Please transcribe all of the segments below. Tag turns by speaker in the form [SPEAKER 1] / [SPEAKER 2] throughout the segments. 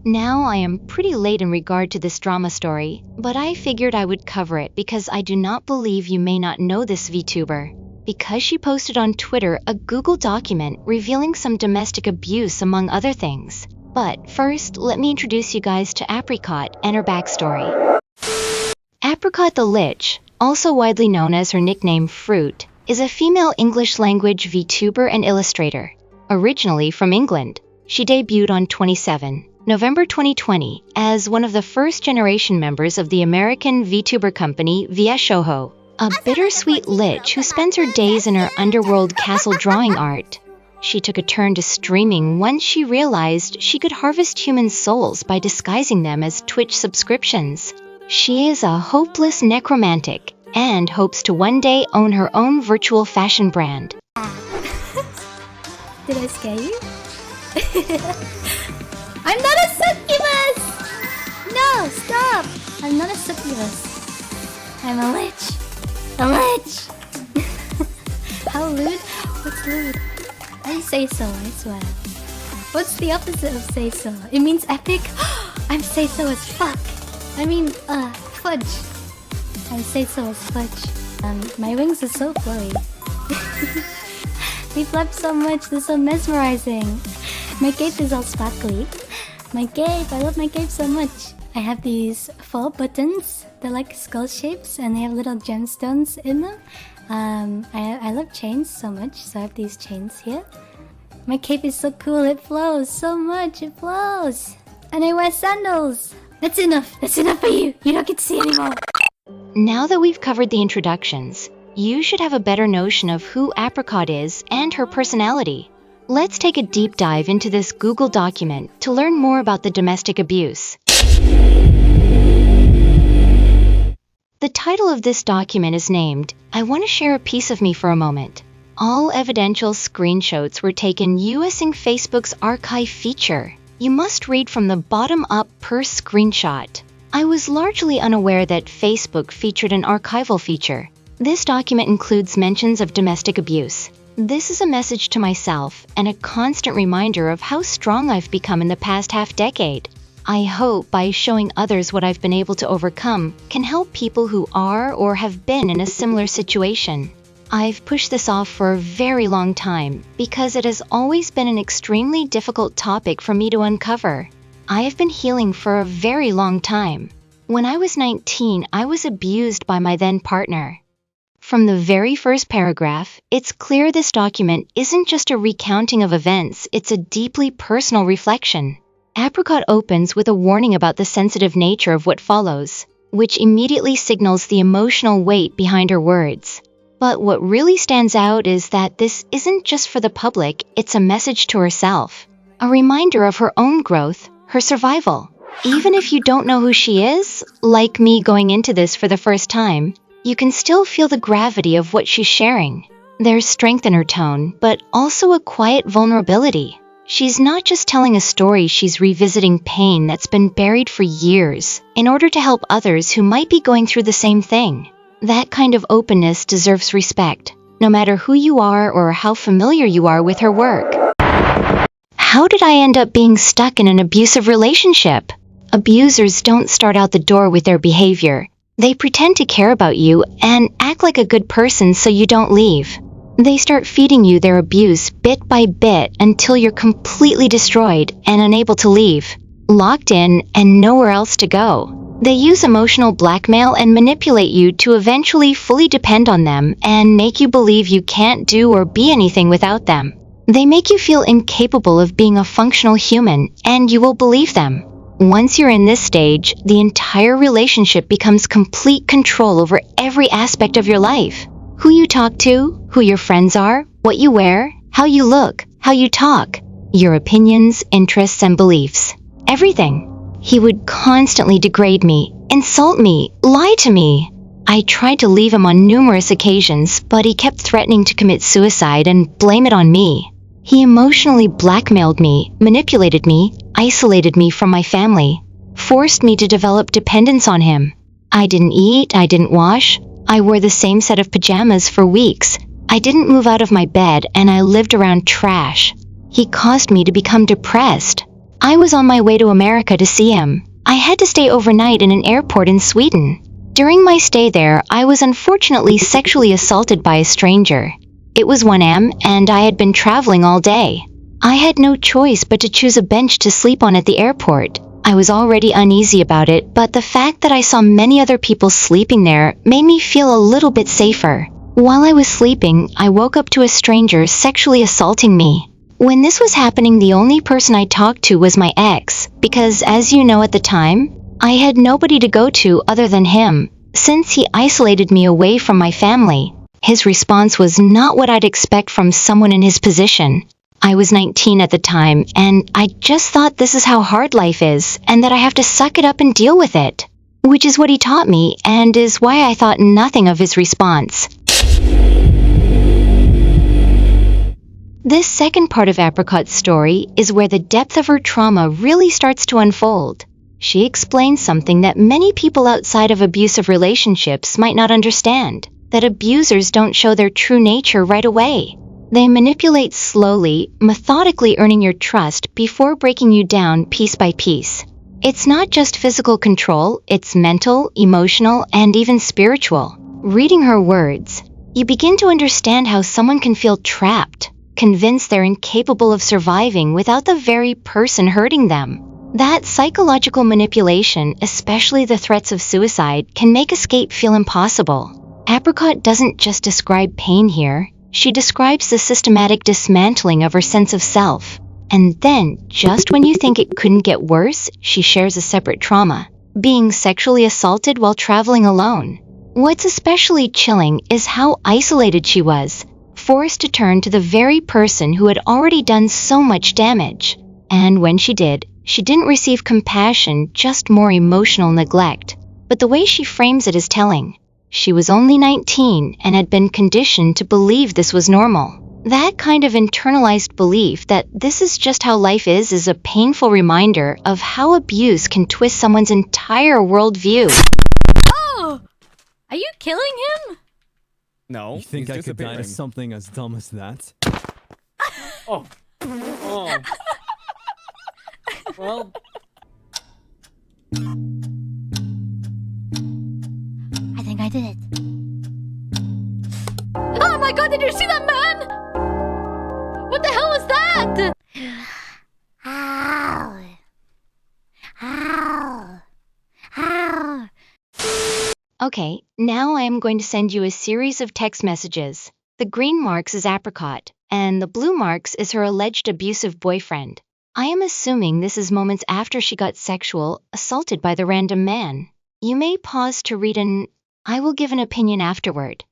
[SPEAKER 1] Now I am pretty late in regard to this drama story, but I figured I would cover it because I do not believe you may not know this VTuber. Because she posted on Twitter a Google document revealing some domestic abuse among other things. But first, let me introduce you guys to Apricot and her backstory. Apricot the Lich, also widely known as her nickname Fruit, is a female English language VTuber and illustrator. Originally from England, she debuted on November 2020 as one of the first-generation members of the American VTuber company VShoho, a bittersweet lich who spends her days in her underworld castle drawing art. She took a turn to streaming once she realized she could harvest human souls by disguising them as Twitch subscriptions. She is a hopeless necromantic and hopes to one day own her own virtual fashion brand.
[SPEAKER 2] Did I scare you? I'm not a succubus! No, stop! I'm not a succubus. I'm a lich. A lich! How lewd? What's lewd? I say so, I swear. What's the opposite of say so? It means epic? I'm say so as fuck. I mean, fudge. I say so as fudge. My wings are so flowy. They flap so much, they're so mesmerizing. My cape is all sparkly. My cape, I love my cape so much. I have these 4 buttons. They're like skull shapes and they have little gemstones in them. I love chains so much, so I have these chains here. My cape is so cool, it flows so much, it flows. And I wear sandals. That's enough for you. You don't get to see anymore.
[SPEAKER 1] Now that we've covered the introductions, you should have a better notion of who Apricot is and her personality. Let's take a deep dive into this Google document to learn more about the domestic abuse. The title of this document is named, "I Want to Share a Piece of Me for a Moment." All evidential screenshots were taken using Facebook's archive feature. You must read from the bottom up per screenshot. I was largely unaware that Facebook featured an archival feature. This document includes mentions of domestic abuse. This is a message to myself and a constant reminder of how strong I've become in the past half-decade. I hope by showing others what I've been able to overcome can help people who are or have been in a similar situation. I've pushed this off for a very long time because it has always been an extremely difficult topic for me to uncover. I have been healing for a very long time. When I was 19, I was abused by my then partner. From the very first paragraph, it's clear this document isn't just a recounting of events, it's a deeply personal reflection. Apricot opens with a warning about the sensitive nature of what follows, which immediately signals the emotional weight behind her words. But what really stands out is that this isn't just for the public, it's a message to herself. A reminder of her own growth, her survival. Even if you don't know who she is, like me going into this for the first time, you can still feel the gravity of what she's sharing. There's strength in her tone, but also a quiet vulnerability. She's not just telling a story, she's revisiting pain that's been buried for years in order to help others who might be going through the same thing. That kind of openness deserves respect, no matter who you are or how familiar you are with her work. How did I end up being stuck in an abusive relationship? Abusers don't start out the door with their behavior. They pretend to care about you and act like a good person so you don't leave. They start feeding you their abuse bit by bit until you're completely destroyed and unable to leave, locked in and nowhere else to go. They use emotional blackmail and manipulate you to eventually fully depend on them and make you believe you can't do or be anything without them. They make you feel incapable of being a functional human, and you will believe them. Once you're in this stage, the entire relationship becomes complete control over every aspect of your life. Who you talk to, who your friends are, what you wear, how you look, how you talk, your opinions, interests, and beliefs. Everything. He would constantly degrade me, insult me, lie to me. I tried to leave him on numerous occasions, but he kept threatening to commit suicide and blame it on me. He emotionally blackmailed me, manipulated me, isolated me from my family, forced me to develop dependence on him. I didn't eat, I didn't wash, I wore the same set of pajamas for weeks. I didn't move out of my bed and I lived around trash. He caused me to become depressed. I was on my way to America to see him. I had to stay overnight in an airport in Sweden. During my stay there, I was unfortunately sexually assaulted by a stranger. It was 1 a.m. and I had been traveling all day. I had no choice but to choose a bench to sleep on at the airport. I was already uneasy about it, but the fact that I saw many other people sleeping there made me feel a little bit safer. While I was sleeping, I woke up to a stranger sexually assaulting me. When this was happening, the only person I talked to was my ex, because as you know at the time, I had nobody to go to other than him, since he isolated me away from my family. His response was not what I'd expect from someone in his position. I was 19 at the time, and I just thought this is how hard life is, and that I have to suck it up and deal with it. Which is what he taught me, and is why I thought nothing of his response. This second part of Apricot's story is where the depth of her trauma really starts to unfold. She explains something that many people outside of abusive relationships might not understand, that abusers don't show their true nature right away. They manipulate slowly, methodically earning your trust before breaking you down piece by piece. It's not just physical control, it's mental, emotional, and even spiritual. Reading her words, you begin to understand how someone can feel trapped, convinced they're incapable of surviving without the very person hurting them. That psychological manipulation, especially the threats of suicide, can make escape feel impossible. Apricot doesn't just describe pain here, she describes the systematic dismantling of her sense of self. And then, just when you think it couldn't get worse, she shares a separate trauma, being sexually assaulted while traveling alone. What's especially chilling is how isolated she was, forced to turn to the very person who had already done so much damage. And when she did, she didn't receive compassion, just more emotional neglect. But the way she frames it is telling. She was only 19 and had been conditioned to believe this was normal. That kind of internalized belief that this is just how life is a painful reminder of how abuse can twist someone's entire worldview.
[SPEAKER 2] Oh! Are you killing him?
[SPEAKER 3] No.
[SPEAKER 4] You think I could die to something as dumb as that?
[SPEAKER 3] Oh. Oh. Well.
[SPEAKER 2] I think I did it. Oh my god, did you see that man? What the hell was that? Ow. Ow. Ow.
[SPEAKER 1] Okay, now I am going to send you a series of text messages. The green marks is Apricot, and the blue marks is her alleged abusive boyfriend. I am assuming this is moments after she got assaulted by the random man. You may pause to read I will give an opinion afterward.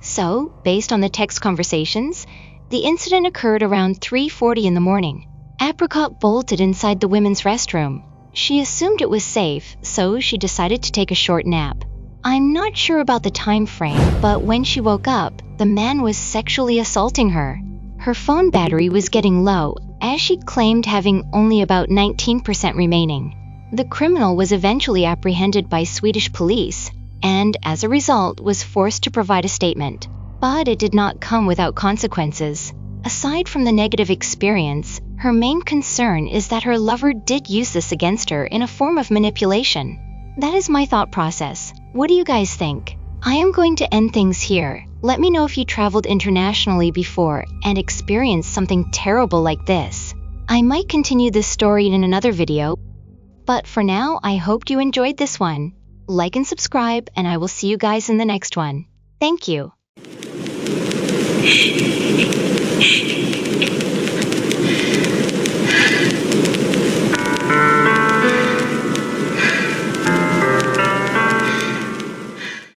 [SPEAKER 1] So, based on the text conversations, the incident occurred around 3:40 in the morning. Apricot bolted inside the women's restroom. She assumed it was safe, so she decided to take a short nap. I'm not sure about the time frame, but when she woke up, the man was sexually assaulting her. Her phone battery was getting low, as she claimed having only about 19% remaining. The criminal was eventually apprehended by Swedish police, and as a result was forced to provide a statement. But it did not come without consequences. Aside from the negative experience, her main concern is that her lover did use this against her in a form of manipulation. That is my thought process. What do you guys think? I am going to end things here. Let me know if you traveled internationally before and experienced something terrible like this. I might continue this story in another video, but for now, I hope you enjoyed this one. Like and subscribe, and I will see you guys in the next one. Thank you.